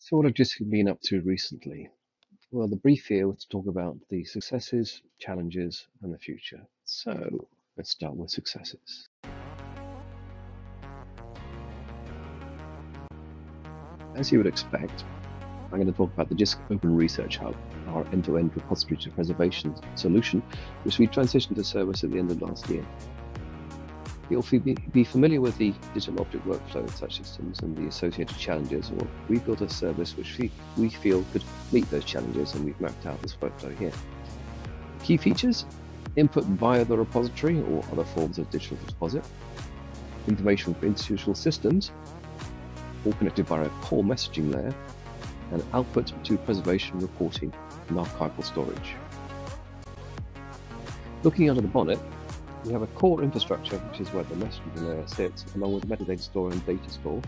So what have Jisc been up to recently? Well, the brief here was to talk about the successes, challenges, and the future. So let's start with successes. As you would expect, I'm going to talk about the Jisc Open Research Hub, our end-to-end repository to preservation solution, which we transitioned to service at the end of last year. You'll be familiar with the digital object workflow in such systems and the associated challenges, or we built a service which we feel could meet those challenges, and we've mapped out this workflow here. Key features: input via the repository or other forms of digital deposit, information for institutional systems, all connected via a core messaging layer, and output to preservation reporting and archival storage. Looking under the bonnet, we have a core infrastructure, which is where the messaging layer sits, along with metadata store and data store.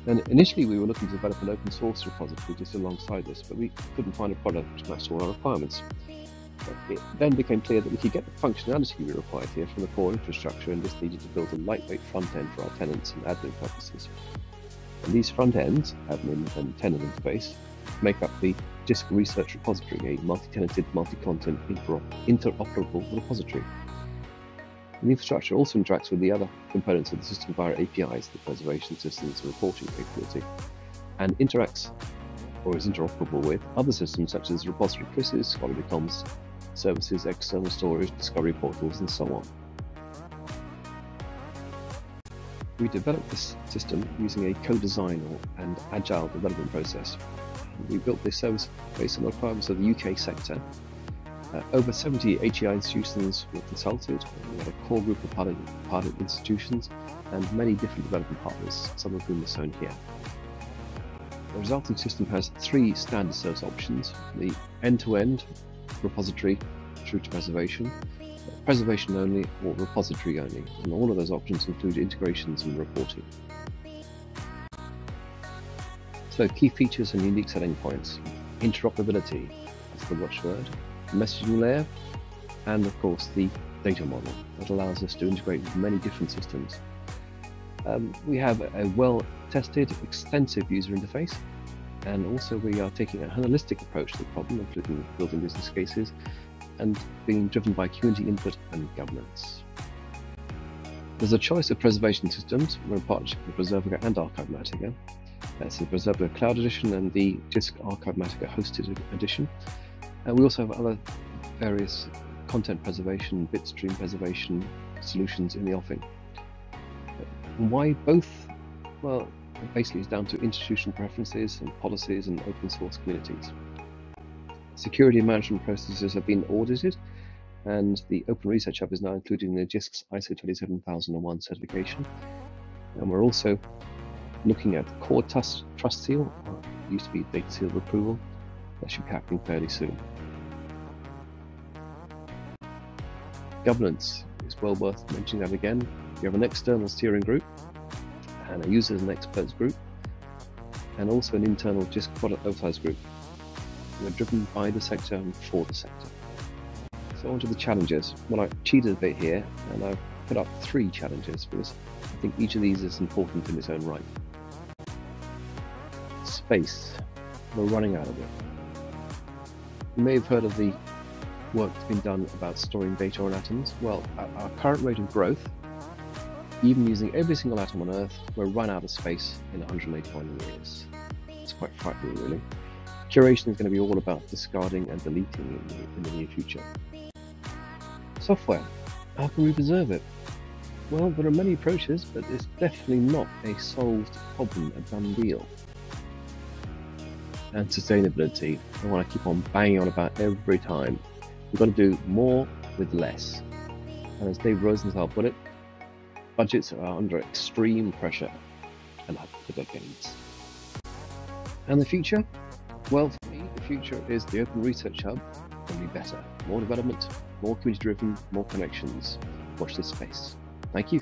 And initially we were looking to develop an open source repository just alongside this, but we couldn't find a product which matched all our requirements. It then became clear that we could get the functionality we required here from the core infrastructure, and just needed to build a lightweight front end for our tenants and admin purposes. And these front ends, admin and tenant interface, make up the Jisc Research Repository, a multi-tenanted, multi-content, interoperable repository. And the infrastructure also interacts with the other components of the system via APIs, the preservation systems and reporting capability, and interacts or is interoperable with other systems such as repository quizzes, scholarly comms services, external storage, discovery portals, and so on. We developed this system using a co-design and agile development process. We built this service based on the requirements of the UK sector. Over 70 HEI institutions were consulted. We had a core group of partner institutions and many different development partners, some of whom are shown here. The resulting system has three standard service options: the end-to-end, repository through to preservation, preservation only, or repository only, and all of those options include integrations and reporting. So key features and unique selling points: interoperability, that's the watchword, messaging layer, and of course the data model that allows us to integrate with many different systems. We have a well-tested, extensive user interface, and also we are taking a holistic approach to the problem, including building business cases and being driven by community input and governance. There's a choice of preservation systems. We're in partnership with Preservica and Archivematica. That's the Preservica Cloud Edition and the Jisc Archivematica Hosted Edition. We also have other various content preservation, bitstream preservation solutions in the offing. Why both? Well, basically it's down to institutional preferences and policies and open source communities. Security and management processes have been audited, and the Open Research Hub is now included in the Jisc's ISO 27001 certification. And we're also looking at core trust seal, used to be data seal of approval. That should be happening fairly soon. Governance is well worth mentioning that again. We have an external steering group and a users and experts group, and also an internal Jisc product oversight group. We're driven by the sector and for the sector. So on to the challenges. Well, I've cheated a bit here, and I've put up 3 challenges because I think each of these is important in its own right. Space. We're running out of it. You may have heard of the work that's been done about storing data on atoms. Well, at our current rate of growth, even using every single atom on Earth, we'll run out of space in 181 years. It's quite frightening, really. Curation is going to be all about discarding and deleting in the near future. Software. How can we preserve it? Well, there are many approaches, but it's definitely not a solved problem, a done deal. And sustainability. I want to keep on banging on about every time. We've got to do more with less. And as Dave Rosenthal put it, budgets are under extreme pressure and up for decades. And the future? Well, for me, the future is the Open Research Hub, only better. More development, more community driven, more connections. Watch this space. Thank you.